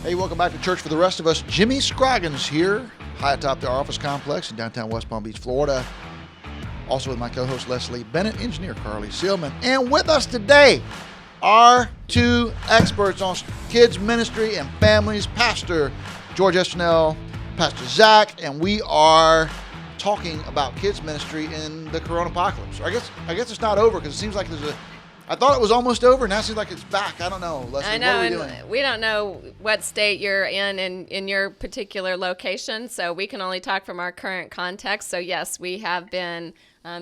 Hey, welcome back to Church for the Rest of Us. Jimmy Scroggins here, high atop the office complex in downtown West Palm Beach, Florida. Also with my co-host Leslie Bennett, engineer Carly Sealman. And with us today, our two experts on kids ministry and families, Pastor George Estenell, Pastor Zach, and we are talking about kids ministry in the Corona apocalypse. I guess it's not over because it seems like I thought it was almost over. Now it seems like it's back. I don't know. Leslie, I know, what are we doing? We don't know what state you're in your particular location, so we can only talk from our current context. So yes, we have been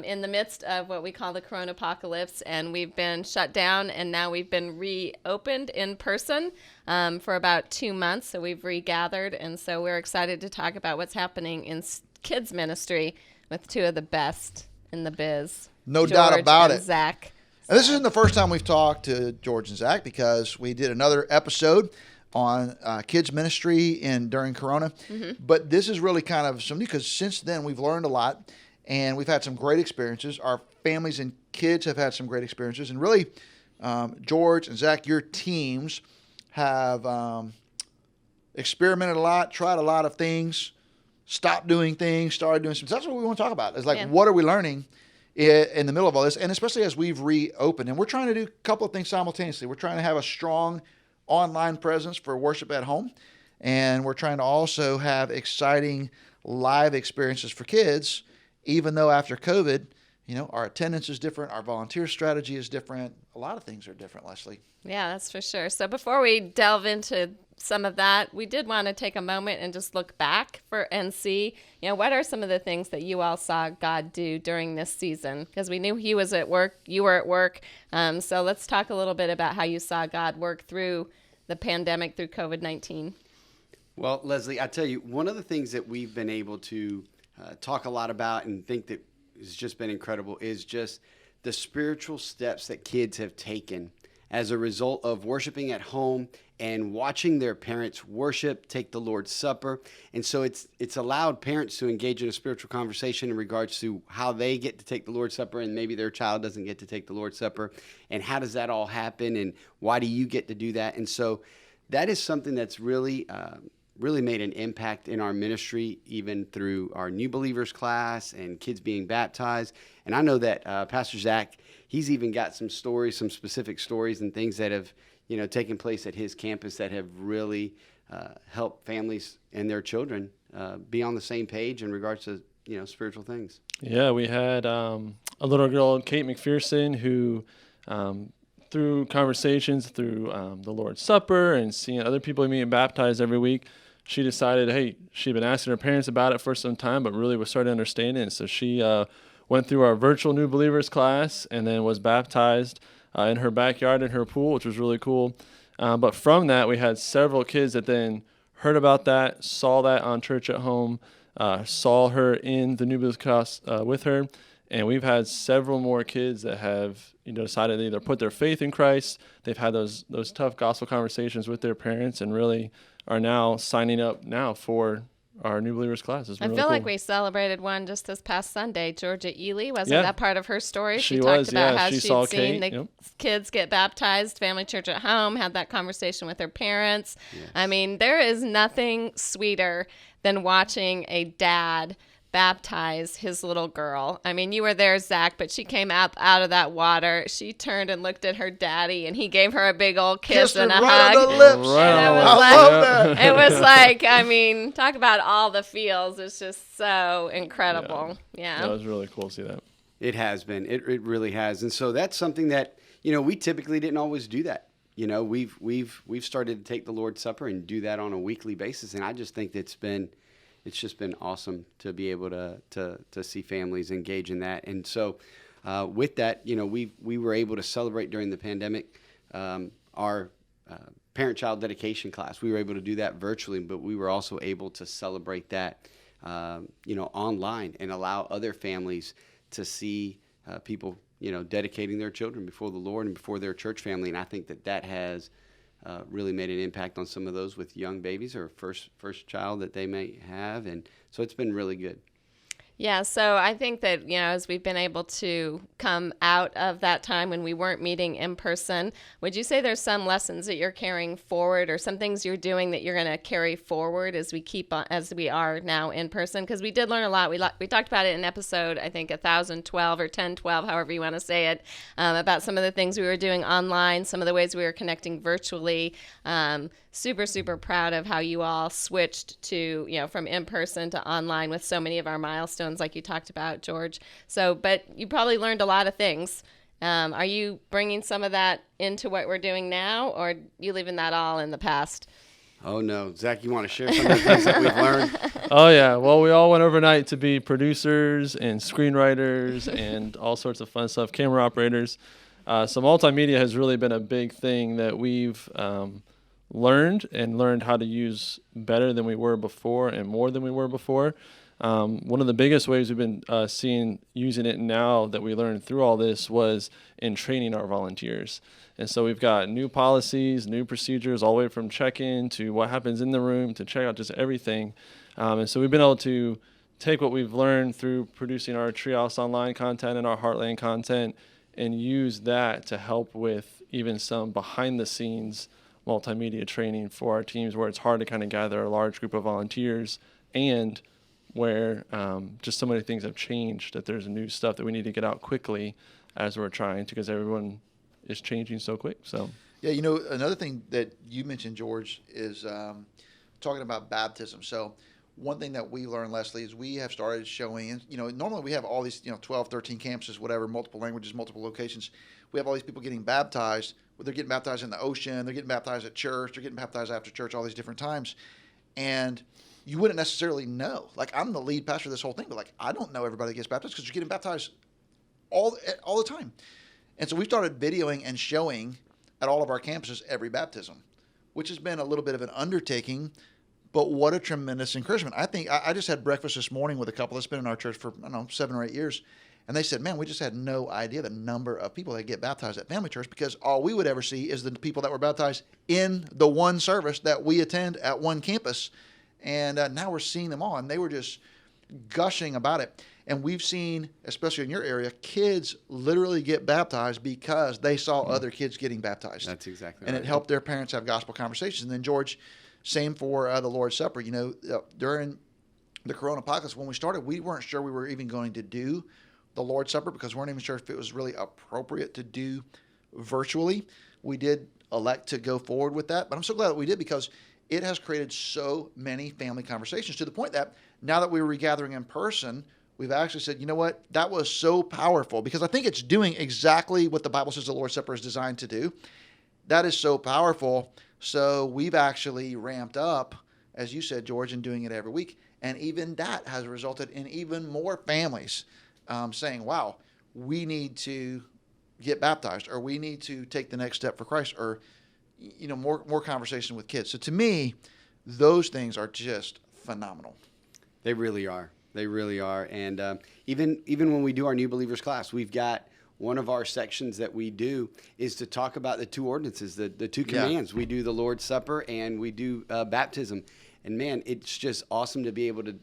in the midst of what we call the Corona apocalypse, and we've been shut down, and now we've been reopened in person for about 2 months. So we've regathered, and so we're excited to talk about what's happening in kids ministry with two of the best in the biz. No doubt about it. Zach. And this isn't the first time we've talked to George and Zach because we did another episode on kids ministry during Corona. Mm-hmm. But this is really kind of something because since then we've learned a lot and we've had some great experiences. Our families and kids have had some great experiences. And really, George and Zach, your teams have experimented a lot, tried a lot of things, stopped doing things, started doing some. That's what we want to talk about. It's like, what are we learning in the middle of all this, and especially as we've reopened. And we're trying to do a couple of things simultaneously. We're trying to have a strong online presence for worship at home, and we're trying to also have exciting live experiences for kids, even though after COVID, our attendance is different, our volunteer strategy is different. A lot of things are different, Leslie. Yeah, that's for sure. So before we delve into some of that, we did want to take a moment and just look back and see, what are some of the things that you all saw God do during this season? Because we knew He was at work, you were at work. So let's talk a little bit about how you saw God work through the pandemic, through COVID-19. Well, Leslie, I tell you, one of the things that we've been able to talk a lot about and think that has just been incredible is just the spiritual steps that kids have taken as a result of worshiping at home and watching their parents worship, take the Lord's Supper. And so it's allowed parents to engage in a spiritual conversation in regards to how they get to take the Lord's Supper and maybe their child doesn't get to take the Lord's Supper. And how does that all happen? And why do you get to do that? And so that is something that's really made an impact in our ministry, even through our new believers class and kids being baptized. And I know that Pastor Zach, he's even got some stories, some specific stories and things that have taken place at his campus that have really helped families and their children be on the same page in regards to spiritual things. Yeah, we had a little girl, Kate McPherson, who through conversations through the Lord's Supper and seeing other people being baptized every week, she decided, hey, she'd been asking her parents about it for some time, but really was starting to understand it. And so she went through our virtual new believers class and then was baptized in her backyard in her pool, which was really cool. But from that, we had several kids that then heard about that, saw that on Church at Home, saw her in the new believers class with her. And we've had several more kids that have decided to either put their faith in Christ. They've had those tough gospel conversations with their parents and really are now signing up now for our new believers class. I feel like we celebrated one just this past Sunday. Georgia Ely, wasn't that part of her story? She talked about how she she'd saw seen Kate. the kids get baptized, Family Church at Home, had that conversation with their parents. Yes. I mean, there is nothing sweeter than watching a dad baptize his little girl. I mean, you were there, Zach, but she came out of that water. She turned and looked at her daddy, and he gave her a big old kiss and a hug. On the lips. It was like, I mean, talk about all the feels. It's just so incredible. Yeah. That was really cool to see that. It has been. It really has. And so that's something that, we typically didn't always do that. We've started to take the Lord's Supper and do that on a weekly basis, and I just think it's just been awesome to be able to see families engage in that. And so with that, we were able to celebrate during the pandemic our parent-child dedication class. We were able to do that virtually, but we were also able to celebrate that, online and allow other families to see people, dedicating their children before the Lord and before their church family. And I think that has really made an impact on some of those with young babies or first child that they may have. And so it's been really good. Yeah, so I think that, as we've been able to come out of that time when we weren't meeting in person, would you say there's some lessons that you're carrying forward or some things you're doing that you're going to carry forward as we are now in person? Because we did learn a lot. We talked about it in episode, I think, 1012 or 1012, however you want to say it, about some of the things we were doing online, some of the ways we were connecting virtually. Super, super proud of how you all switched to, from in-person to online with so many of our milestones like you talked about, George. So, but you probably learned a lot of things. Are you bringing some of that into what we're doing now, or you leaving that all in the past? Oh, no. Zach, you want to share some of the things that we've learned? Oh, yeah. Well, we all went overnight to be producers and screenwriters and all sorts of fun stuff, camera operators. So multimedia has really been a big thing that we've learned how to use better than we were before and more than we were before. One of the biggest ways we've been using it now that we learned through all this was in training our volunteers. And so we've got new policies, new procedures, all the way from check-in to what happens in the room to check out, just everything. And so we've been able to take what we've learned through producing our Treehouse Online content and our Heartland content and use that to help with even some behind-the-scenes multimedia training for our teams where it's hard to kind of gather a large group of volunteers and where just so many things have changed that there's new stuff that we need to get out quickly as we're trying to, because everyone is changing so quick. So Yeah, another thing that you mentioned, George, is talking about baptism. So one thing that we learned, Leslie, is we have started showing, normally we have all these, 12, 13 campuses, whatever, multiple languages, multiple locations. We have all these people getting baptized. They're getting baptized in the ocean. They're getting baptized at church. They're getting baptized after church, all these different times. And you wouldn't necessarily know. Like, I'm the lead pastor of this whole thing, but, I don't know everybody that gets baptized because you're getting baptized all the time. And so we started videoing and showing at all of our campuses every baptism, which has been a little bit of an undertaking, but what a tremendous encouragement. I think I just had breakfast this morning with a couple that's been in our church for, 7 or 8 years. And they said, man, we just had no idea the number of people that get baptized at Family Church, because all we would ever see is the people that were baptized in the one service that we attend at one campus. And now we're seeing them all, and they were just gushing about it. And we've seen, especially in your area, kids literally get baptized because they saw other kids getting baptized. That's exactly and right. It helped their parents have gospel conversations. And then, George, same for the Lord's Supper. During the Corona apocalypse, when we started, we weren't sure we were even going to do the Lord's Supper because we weren't even sure if it was really appropriate to do virtually. We did elect to go forward with that, but I'm so glad that we did, because it has created so many family conversations, to the point that now that we were regathering in person, we've actually said, you know what, that was so powerful, because I think it's doing exactly what the Bible says the Lord's Supper is designed to do. That is so powerful. So we've actually ramped up, as you said, George, in doing it every week. And even that has resulted in even more families saying, wow, we need to get baptized, or we need to take the next step for Christ, or, more conversation with kids. So to me, those things are just phenomenal. They really are. They really are. And even when we do our new believers class, we've got one of our sections that we do is to talk about the two ordinances, the two commands. We do the Lord's Supper and we do baptism. And man, it's just awesome to be able to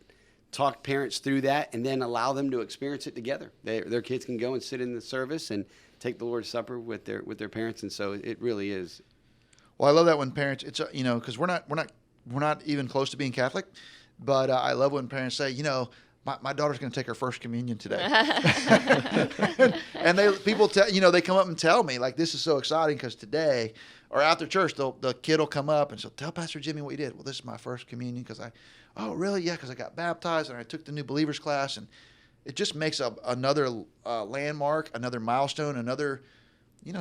talk parents through that and then allow them to experience it together. Their kids can go and sit in the service and take the Lord's Supper with their parents. And so it really is. Well, I love that when parents, it's, because we're not even close to being Catholic, but I love when parents say, my daughter's going to take her first communion today. And people they come up and tell me, like, this is so exciting because today, or after church, the kid will come up and say, tell Pastor Jimmy what you did. Well, this is my first communion because oh, really? Yeah, because I got baptized and I took the new believers class. And it just makes another landmark, another milestone, another,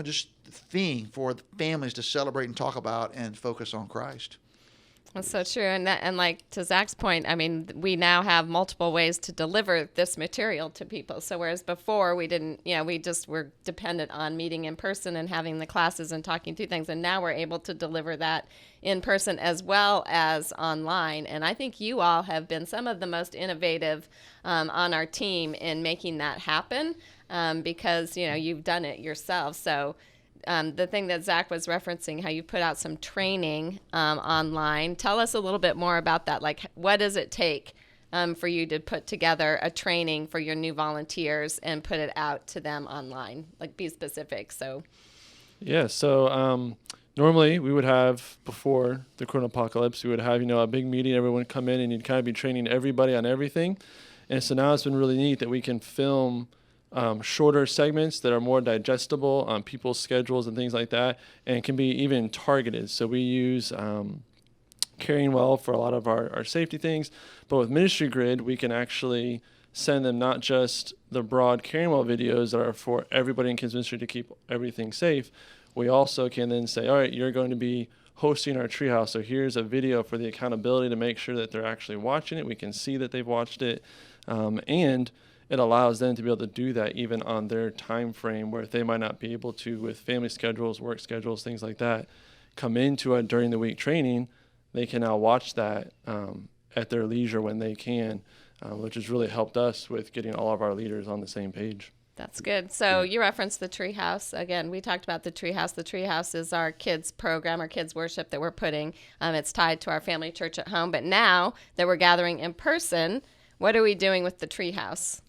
just thing for the families to celebrate and talk about and focus on Christ. That's so true. And like to Zach's point, I mean, we now have multiple ways to deliver this material to people. So whereas before we didn't, we just were dependent on meeting in person and having the classes and talking through things. And now we're able to deliver that in person as well as online. And I think you all have been some of the most innovative on our team in making that happen because, you've done it yourself. So the thing that Zach was referencing, how you put out some training online. Tell us a little bit more about that. Like, what does it take for you to put together a training for your new volunteers and put it out to them online? Like, be specific. So, Yeah. So normally we would have, before the Corona apocalypse, we would have, a big meeting, everyone would come in, and you'd kind of be training everybody on everything. And so now it's been really neat that we can film shorter segments that are more digestible on people's schedules and things like that, and can be even targeted. So we use Caring Well for a lot of our safety things, but with Ministry Grid, we can actually send them not just the broad Caring Well videos that are for everybody in kids ministry to keep everything safe. We also can then say, all right, you're going to be hosting our treehouse, so here's a video for the accountability to make sure that they're actually watching it. We can see that they've watched it, and it allows them to be able to do that even on their time frame, where they might not be able to, with family schedules, work schedules, things like that, come into a during the week training. They can now watch that at their leisure when they can, which has really helped us with getting all of our leaders on the same page. that's good. So you referenced the Treehouse. Again, we talked about the Treehouse. The Treehouse is our kids program, our kids worship that we're putting. It's tied to our family church at home. But now that we're gathering in person, what are we doing with the Treehouse?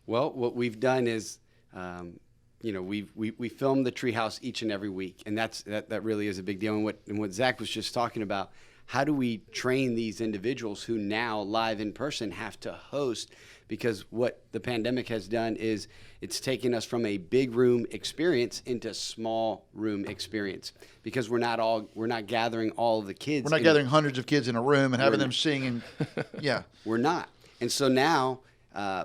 Well, what we've done is, we film the treehouse each and every week, and that really is a big deal. And what Zach was just talking about, how do we train these individuals who now live in person have to host? Because what the pandemic has done is it's taken us from a big room experience into small room experience, because we're not gathering all of the kids. We're not gathering hundreds of kids in a room and having them sing. And yeah, we're not. And so now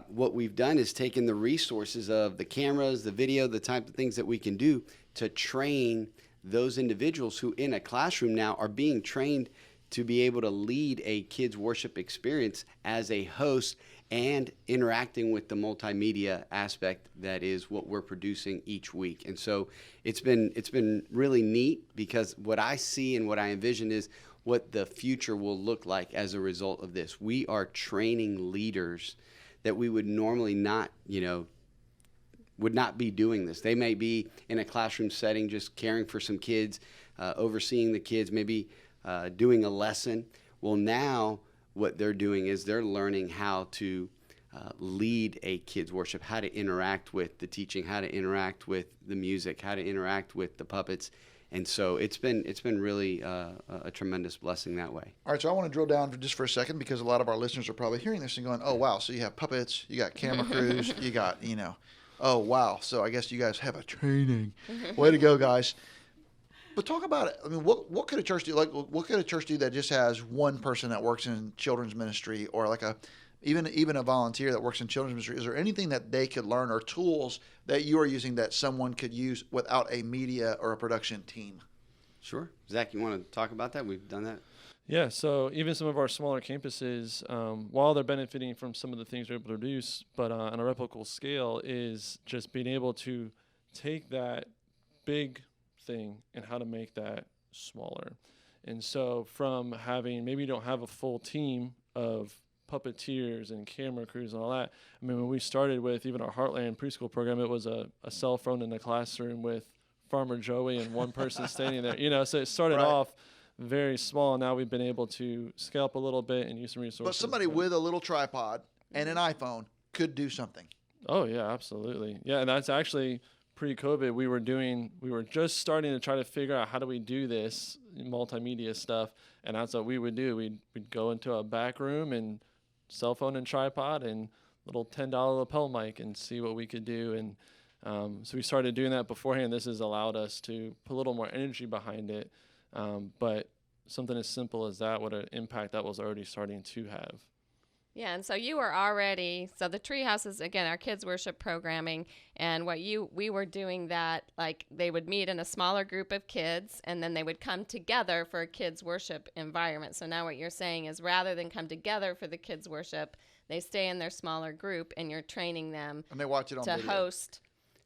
what we've done is taken the resources of the cameras, the video, the type of things that we can do to train those individuals who in a classroom now are being trained to be able to lead a kids worship experience as a host and interacting with the multimedia aspect that is what we're producing each week. And so it's been really neat, because what I see and what I envision is what the future will look like as a result of this. We are training leaders that we would normally not, would not be doing this. They may be in a classroom setting just caring for some kids, overseeing the kids, maybe doing a lesson. Well, now what they're doing is they're learning how to lead a kids worship, how to interact with the teaching, how to interact with the music, how to interact with the puppets. And so it's been really a tremendous blessing that way. All right, so I want to drill down just for a second, because a lot of our listeners are probably hearing this and going, oh, wow, so you have puppets, you got camera crews, you got, oh, wow, so I guess you guys have a training. Way to go, guys. But talk about it. I mean, what could a church do? Like, what could a church do that just has one person that works in children's ministry, or like even a volunteer that works in children's ministry? Is there anything that they could learn, or tools that you are using that someone could use without a media or a production team? Sure. Zach, you want to talk about that? We've done that. Yeah, so even some of our smaller campuses, while they're benefiting from some of the things we're able to produce, but on a replicable scale, is just being able to take that big thing and how to make that smaller. And so from having, maybe you don't have a full team of puppeteers and camera crews and all that. I mean, when we started with even our Heartland preschool program, it was a cell phone in the classroom with Farmer Joey and one person standing there, so it started off very small, and now we've been able to scale up a little bit and use some resources. But somebody with a little tripod and an iPhone could do something. Oh yeah, absolutely. Yeah, and that's actually pre-COVID. We were just starting to try to figure out how do we do this multimedia stuff, and that's what we would do. We'd go into a back room and cell phone and tripod and little $10 lapel mic and see what we could do. And so we started doing that beforehand. This has allowed us to put a little more energy behind it. But something as simple as that, what an impact that was already starting to have. Yeah, and so you were already, so the Treehouse is, again, our kids worship programming, and we were doing that, like they would meet in a smaller group of kids, and then they would come together for a kids worship environment. So now what you're saying is, rather than come together for the kids worship, they stay in their smaller group, and you're training them and they watch it on to video. Host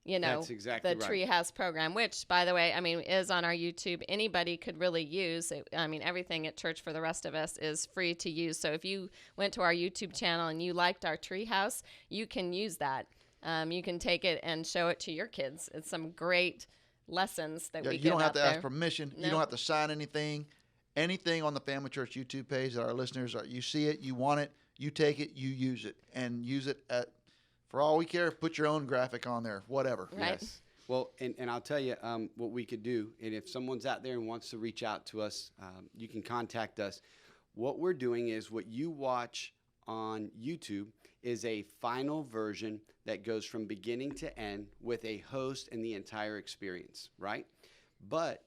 That's exactly the right. Treehouse program, which, by the way, I mean, is on our YouTube. Anybody could really use it. I mean, everything at Church for the Rest of Us is free to use. So if you went to our YouTube channel and you liked our Treehouse, you can use that. You can take it and show it to your kids. It's some great lessons that we give. You don't have out to there. ask permission. No. You don't have to sign anything. Anything on the Family Church YouTube page that our listeners you see it, you want it, You take it, you use it, and use it for all we care, put your own graphic on there, whatever. Right. Yes. Well, and I'll tell you what we could do. And if someone's out there and wants to reach out to us, you can contact us. What we're doing is what you watch on YouTube is a final version that goes from beginning to end with a host and the entire experience, right? But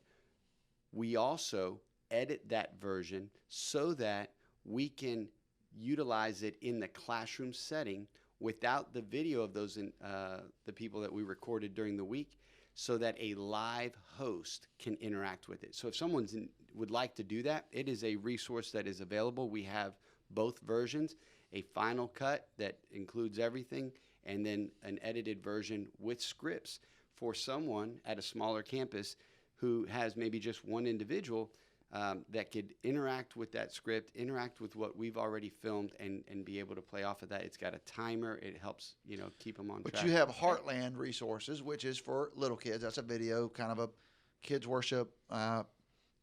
we also edit that version so that we can utilize it in the classroom setting without the video of those the people that we recorded during the week, so that a live host can interact with it. So if someone would like to do that, it is a resource that is available. We have both versions, a final cut that includes everything, and then an edited version with scripts for someone at a smaller campus who has maybe just one individual that could interact with that script, interact with what we've already filmed, and be able to play off of that. It's got a timer. It helps, keep them on track. But you have Heartland Resources, which is for little kids. That's a video, kind of a kids worship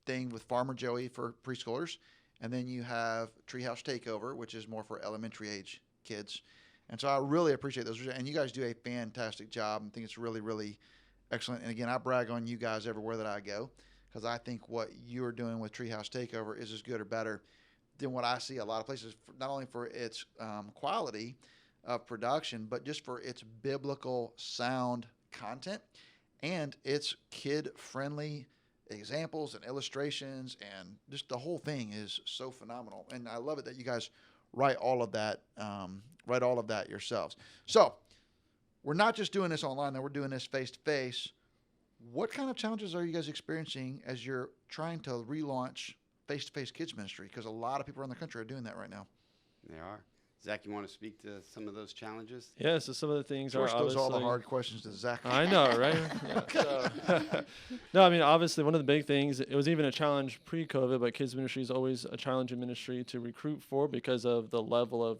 thing with Farmer Joey for preschoolers. And then you have Treehouse Takeover, which is more for elementary age kids. And so I really appreciate those. And you guys do a fantastic job. I think it's really, really excellent. And again, I brag on you guys everywhere that I go, because I think what you're doing with Treehouse Takeover is as good or better than what I see a lot of places, not only for its quality of production, but just for its biblical sound content and its kid-friendly examples and illustrations, and just the whole thing is so phenomenal. And I love it that you guys write all of that yourselves. So we're not just doing this online, though. We're doing this face-to-face. What kind of challenges are you guys experiencing as you're trying to relaunch face-to-face kids ministry? Because a lot of people around the country are doing that right now. They are. Zach, you want to speak to some of those challenges? Yeah, so some of the things George are throws obviously... all the hard questions to Zach. I know, right? Yeah, so, no, I mean, obviously, one of the big things, it was even a challenge pre-COVID, but kids ministry is always a challenging ministry to recruit for because of the level of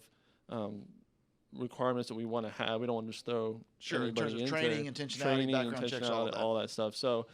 requirements that we want to have. We don't want to just throw Sure, in terms anybody of into training, background checks, all that stuff. So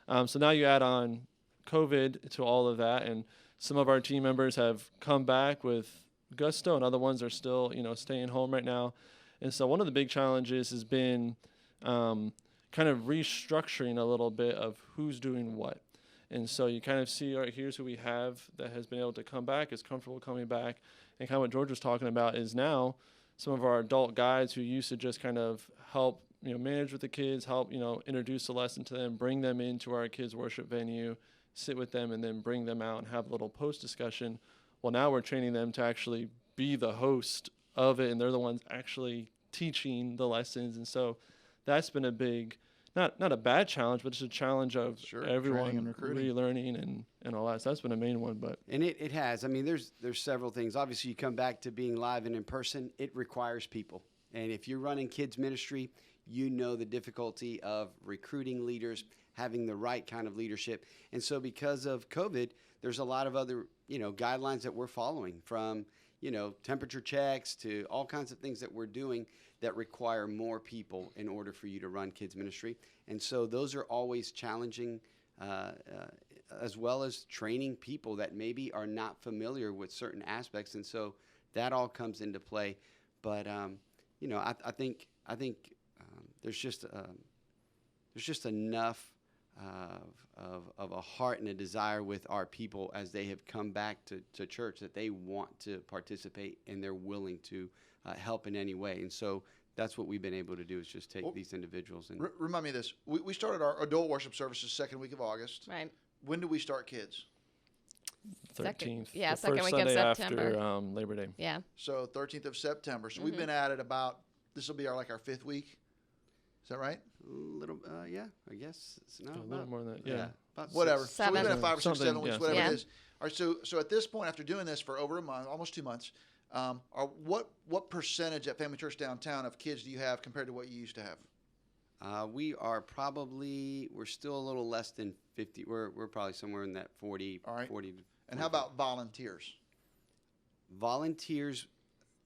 now you add on COVID to all of that, and some of our team members have come back with gusto, and other ones are still, staying home right now. And so one of the big challenges has been kind of restructuring a little bit of who's doing what. And so you kind of see, all right, here's who we have that has been able to come back, is comfortable coming back. And kind of what George was talking about is now some of our adult guides who used to just kind of help, manage with the kids, help, introduce the lesson to them, bring them into our kids' worship venue, sit with them, and then bring them out and have a little post discussion. Well, now we're training them to actually be the host of it, and they're the ones actually teaching the lessons. And so that's been a big, not a bad challenge, but it's a challenge of everyone relearning and all that. So that's been a main one. And it has. I mean, there's several things. Obviously, you come back to being live and in person, it requires people. And if you're running kids ministry, you know the difficulty of recruiting leaders, having the right kind of leadership. And so because of COVID, there's a lot of other, guidelines that we're following, from, temperature checks to all kinds of things that we're doing that require more people in order for you to run kids ministry. And so those are always challenging, as well as training people that maybe are not familiar with certain aspects. And so that all comes into play. But, I think there's just enough of a heart and a desire with our people as they have come back to church that they want to participate and they're willing to help in any way. And so that's what we've been able to do, is just take these individuals. And remind me of this. We started our adult worship services second week of August. Right. When do we start kids? 13th. Yeah, the second first week of Sunday September. after Labor Day. Yeah. So 13th of September. So we've been at it about, this will be our fifth week. Is that right? a little, yeah, I guess. A little more than that. Yeah. About Whatever. six. So we've been Seven. at 5 or 6, 7 weeks, whatever Yeah. it is. All right. So at this point, after doing this for over a month, almost 2 months, what percentage at Family Church Downtown of kids do you have compared to what you used to have? We're still a little less than 50. We're probably somewhere in that 40. All right. 40. And how about volunteers? Volunteers,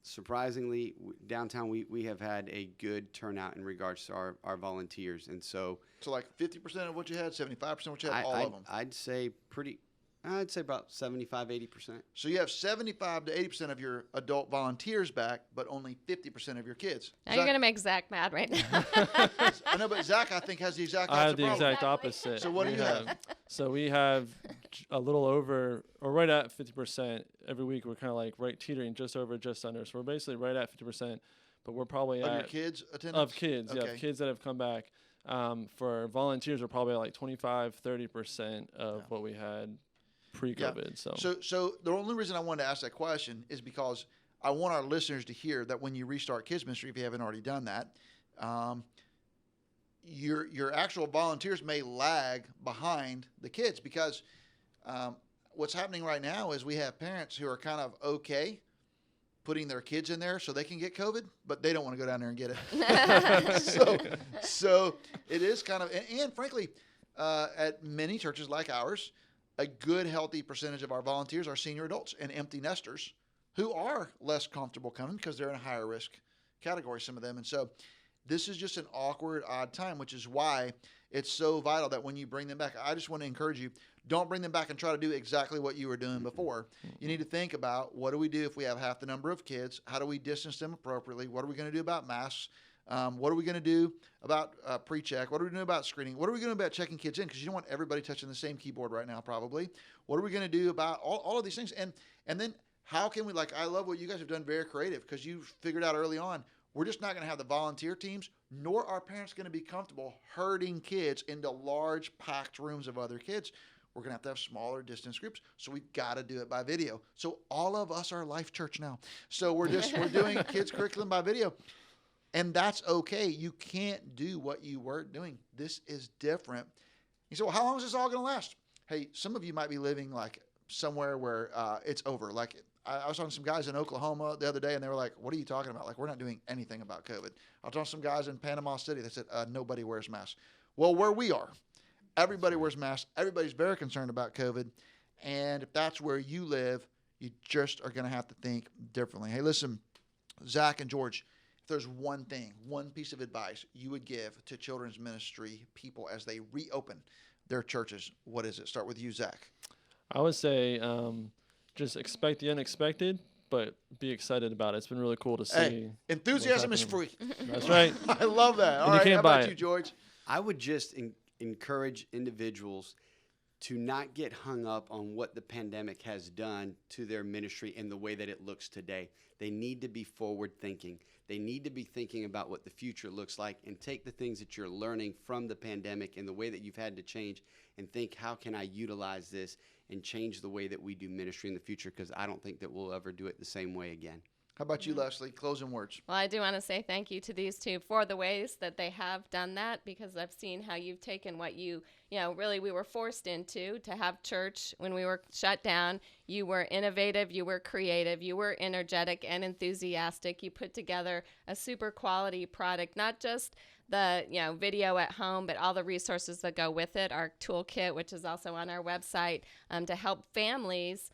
surprisingly, downtown we have had a good turnout in regards to our volunteers. And so So 50% of what you had, 75% of what you had, all of them? I'd say pretty, I'd say about 75, 80%. So you have 75 to 80% of your adult volunteers back, but only 50% of your kids. Now you're going to make Zach mad right now. I know, but Zach, I think, has the exact opposite I have the problem. exact opposite. So what do you have? So we have a little over, or right at 50%. Every week we're kind of like right teetering just over, just under. So we're basically right at 50%, but we're probably Of at your kids' attendance? Of kids, yeah, of kids that have come back. For volunteers, we're probably at like 25, 30% of what we had pre-COVID. So the only reason I wanted to ask that question is because I want our listeners to hear that when you restart Kids Ministry, if you haven't already done that, your actual volunteers may lag behind the kids because what's happening right now is we have parents who are kind of okay putting their kids in there so they can get COVID, but they don't want to go down there and get it. so it is kind of, and frankly, at many churches like ours, a good, healthy percentage of our volunteers are senior adults and empty nesters who are less comfortable coming because they're in a higher risk category, some of them. And so this is just an awkward, odd time, which is why it's so vital that when you bring them back, I just want to encourage you, don't bring them back and try to do exactly what you were doing before. You need to think about, what do we do if we have half the number of kids? How do we distance them appropriately? What are we going to do about masks? What are we going to do about pre-check? What are we going to do about screening? What are we going to do about checking kids in? Because you don't want everybody touching the same keyboard right now, probably. What are we going to do about all of these things? And then how can we, like, I love what you guys have done, very creative, because you figured out early on, we're just not going to have the volunteer teams, nor are parents going to be comfortable herding kids into large packed rooms of other kids. We're going to have smaller distance groups, so we've got to do it by video. So all of us are Life Church now. So we're doing kids curriculum by video. And that's okay. You can't do what you were doing. This is different. You say, well, how long is this all going to last? Hey, some of you might be living like somewhere where it's over. Like I was talking to some guys in Oklahoma the other day, and they were like, what are you talking about? Like, we're not doing anything about COVID. I was talking to some guys in Panama City. They said, nobody wears masks. Well, where we are, everybody wears masks. Everybody's very concerned about COVID. And if that's where you live, you just are going to have to think differently. Hey, listen, Zach and George, if there's one thing, one piece of advice you would give to children's ministry people as they reopen their churches, what is it? Start with you, Zach. I would say just expect the unexpected, but be excited about it. It's been really cool to see. Hey, enthusiasm is free. That's right. I love that. All right, how about you, George? I would just encourage individuals to not get hung up on what the pandemic has done to their ministry in the way that it looks today. They need to be forward thinking. They need to be thinking about what the future looks like and take the things that you're learning from the pandemic and the way that you've had to change and think, how can I utilize this and change the way that we do ministry in the future? Because I don't think that we'll ever do it the same way again. How about you, Leslie? Closing words. Well, I do want to say thank you to these two for the ways that they have done that, because I've seen how you've taken what really we were forced into, to have church when we were shut down. You were innovative, you were creative, you were energetic and enthusiastic. You put together a super quality product, not just the video at home, but all the resources that go with it, our toolkit, which is also on our website, to help families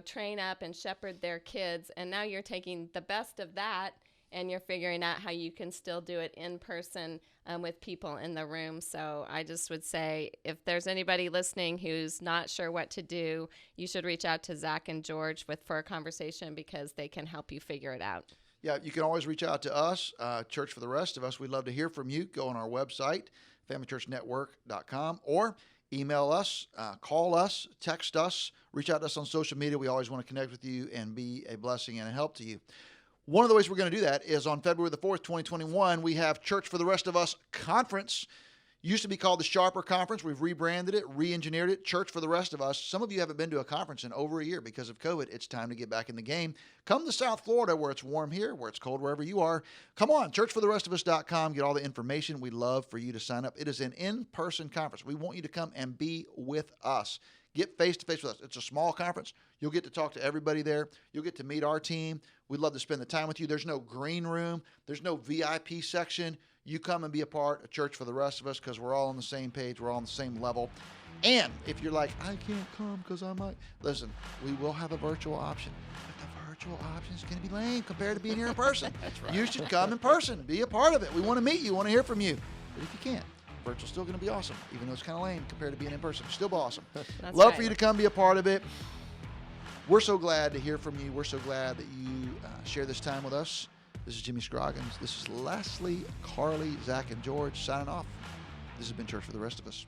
train up and shepherd their kids. And now you're taking the best of that and you're figuring out how you can still do it in person with people in the room. So I just would say, if there's anybody listening who's not sure what to do, you should reach out to Zach and George for a conversation, because they can help you figure it out. Yeah, you can always reach out to us, Church for the Rest of Us. We'd love to hear from you. Go on our website, familychurchnetwork.com, or email us, call us, text us, reach out to us on social media. We always want to connect with you and be a blessing and a help to you. One of the ways we're going to do that is on February the 4th, 2021, we have Church for the Rest of Us Conference. Used to be called the Sharper Conference. We've rebranded it, re-engineered it, Church for the Rest of Us. Some of you haven't been to a conference in over a year because of COVID. It's time to get back in the game. Come to South Florida, where it's warm here, where it's cold wherever you are. Come on, churchfortherestofus.com. Get all the information. We'd love for you to sign up. It is an in-person conference. We want you to come and be with us. Get face-to-face with us. It's a small conference. You'll get to talk to everybody there. You'll get to meet our team. We'd love to spend the time with you. There's no green room. There's no VIP section. You come and be a part of Church for the Rest of Us, because we're all on the same page. We're all on the same level. And if you're like, I can't come because I might. Listen, we will have a virtual option. But the virtual option is going to be lame compared to being here in person. That's right. You should come in person. Be a part of it. We want to meet you. We want to hear from you. But if you can't, virtual's still going to be awesome, even though it's kind of lame compared to being in person. Still be awesome. That's Love right. for you to come be a part of it. We're so glad to hear from you. We're so glad that you share this time with us. This is Jimmy Scroggins. This is Leslie, Carly, Zach, and George signing off. This has been Church for the Rest of Us.